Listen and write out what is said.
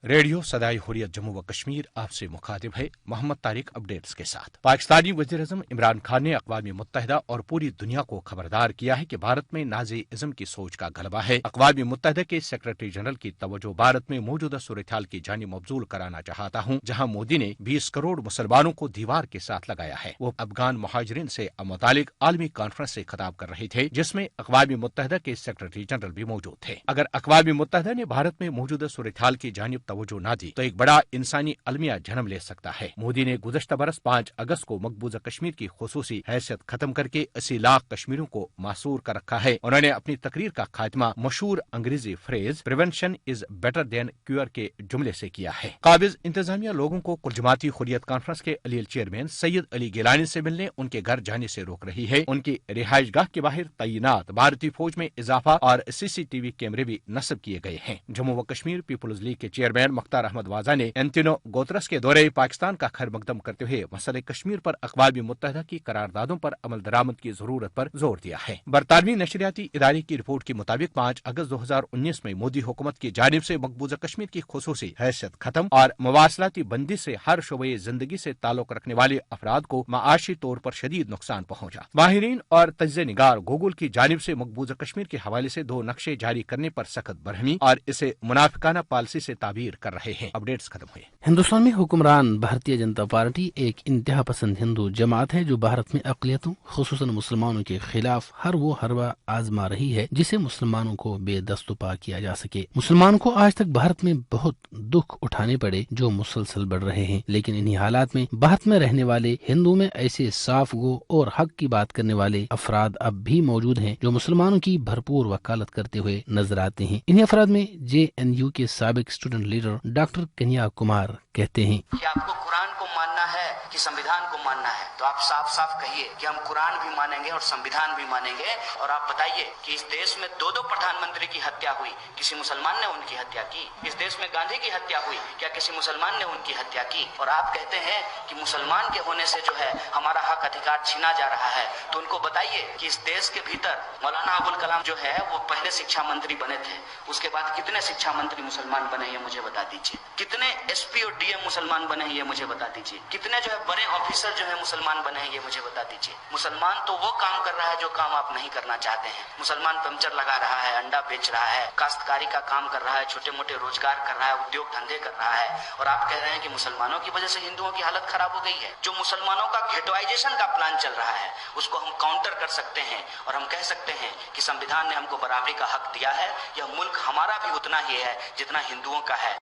Radio صدائے حریت جموں و کشمیر آپ سے مخاطب ہے محمد طارق اپڈیٹس کے ساتھ۔ پاکستانی وزیر اعظم عمران خان نے اقوام متحدہ اور پوری دنیا کو خبردار کیا ہے کہ بھارت میں نازی ازم کی سوچ کا غلبہ ہے۔ اقوام متحدہ کے سیکرٹری جنرل کی توجہ بھارت میں موجودہ صورتحال کی جانب مبذول کرانا چاہتا ہوں، جہاں مودی نے 20 کروڑ مسلمانوں کو دیوار کے ساتھ لگایا ہے۔ وہ افغان مہاجرین سے متعلق عالمی کانفرنس سے خطاب کر رہے تھے، جس میں اقوام متحدہ کے سیکرٹری جنرل بھی موجود تھے۔ اگر اقوام متحدہ نے بھارت میں موجودہ صورتحال کی جانب توجہ نہ دی تو ایک بڑا انسانی المیہ جنم لے سکتا ہے۔ مودی نے گزشتہ برس 5 اگست کو مقبوضہ کشمیر کی خصوصی حیثیت ختم کر کے 80 لاکھ کشمیریوں کو محصور کر رکھا ہے۔ انہوں نے اپنی تقریر کا خاتمہ مشہور انگریزی phrase prevention is better than cure کے جملے سے کیا ہے۔ قابض انتظامیہ لوگوں کو کل جماعتی حریت کانفرنس کے علیل چیئرمین سید علی گیلانی سے ملنے، ان کے گھر جانے سے روک رہی ہے۔ ان کی رہائش گاہ کے باہر تعینات بھارتی فوج میں اضافہ اور CCTV کیمرے بھی نصب کیے گئے ہیں۔ جموں و کشمیر پیپلز لیگ کے چیئرمین مختار احمد واضح نے اینٹونیو گوترس کے دورے پاکستان کا خیر مقدم کرتے ہوئے مسئلہ کشمیر پر اقوام متحدہ کی قراردادوں پر عمل درآمد کی ضرورت پر زور دیا ہے۔ برطانوی نشریاتی ادارے کی رپورٹ کے مطابق 5 اگست 2019 میں مودی حکومت کی جانب سے مقبوضہ کشمیر کی خصوصی حیثیت ختم اور مواصلاتی بندی سے ہر شعبے زندگی سے تعلق رکھنے والے افراد کو معاشی طور پر شدید نقصان پہنچا۔ ماہرین اور تجزیہ نگار گوگل کی جانب سے مقبوضہ کشمیر کے حوالے سے 2 نقشے جاری کرنے پر سخت برہمی اور اسے منافقانہ پالیسی سے تعبیر کر رہے ہیں۔ اپڈیٹس ختم ہوئے۔ ہندوستان میں حکمران بھارتیہ جنتا پارٹی ایک انتہا پسند ہندو جماعت ہے جو بھارت میں اقلیتوں خصوصاً مسلمانوں کے خلاف ہر وہ حربہ آزما رہی ہے جسے مسلمانوں کو بے دست و پا کیا جا سکے۔ مسلمانوں کو آج تک بھارت میں بہت دکھ اٹھانے پڑے جو مسلسل بڑھ رہے ہیں، لیکن انہی حالات میں بھارت میں رہنے والے ہندو میں ایسے صاف گو اور حق کی بات کرنے والے افراد اب بھی موجود ہیں جو مسلمانوں کی بھرپور وکالت کرتے ہوئے نظر آتے ہیں۔ انہی افراد میں JNU کے سابق اسٹوڈنٹ لیڈر ڈاکٹر کنیا کمار کہتے ہیں کہ آپ کو قرآن کو ماننا ہے کہ سمویدھان کو ماننا ہے، تو آپ صاف صاف کہیے کہ ہم قرآن بھی مانیں گے اور سمویدھان بھی مانیں گے۔ اور آپ بتائیے کہ اس دیش میں 2 پردھان منتری کی ہتیا ہوئی، کسی مسلمان نے ان کی ہتیا کی؟ اس دیش میں گاندھی کی ہتیا ہوئی، کیا کسی مسلمان نے ان کی ہتیا کی؟ اور آپ کہتے ہیں کہ مسلمان کے ہونے سے جو ہے ہمارا حق ادھیکار چھینا جا رہا ہے، تو ان کو بتائیے کہ اس دیش کے بھیتر مولانا ابوالکلام جو ہے وہ پہلے شکشا منتری بنے تھے، اس کے بعد کتنے شکشا منتری مسلمان بنے یہ مجھے بتا دیجیے، کتنے SP اور DM مسلمان بنے ہیں یہ مجھے بتا دیجیے، کتنے جو ہے بڑے آفیسر جو ہے مسلمان بنے ہیں یہ مجھے بتا دیجیے۔ مسلمان تو وہ کام کر رہا ہے جو کام آپ نہیں کرنا چاہتے ہیں۔ مسلمان پنچر لگا رہا ہے، انڈا بیچ رہا ہے، کاشتکاری کا کام کر رہا ہے، چھوٹے موٹے روزگار کر رہا ہے، ادیوگ دھندے کر رہا ہے، اور آپ کہہ رہے ہیں کہ مسلمانوں کی وجہ سے ہندوؤں کی حالت خراب ہو گئی ہے۔ جو مسلمانوں کا گھیٹوائزیشن کا پلان چل رہا ہے اس کو ہم کاؤنٹر کر سکتے ہیں اور ہم کہہ سکتے ہیں کہ سمویدھان نے ہم کو برابری کا حق دیا ہے، یہ ملک ہمارا بھی اتنا ہی ہے جتنا ہندوؤں کا ہے۔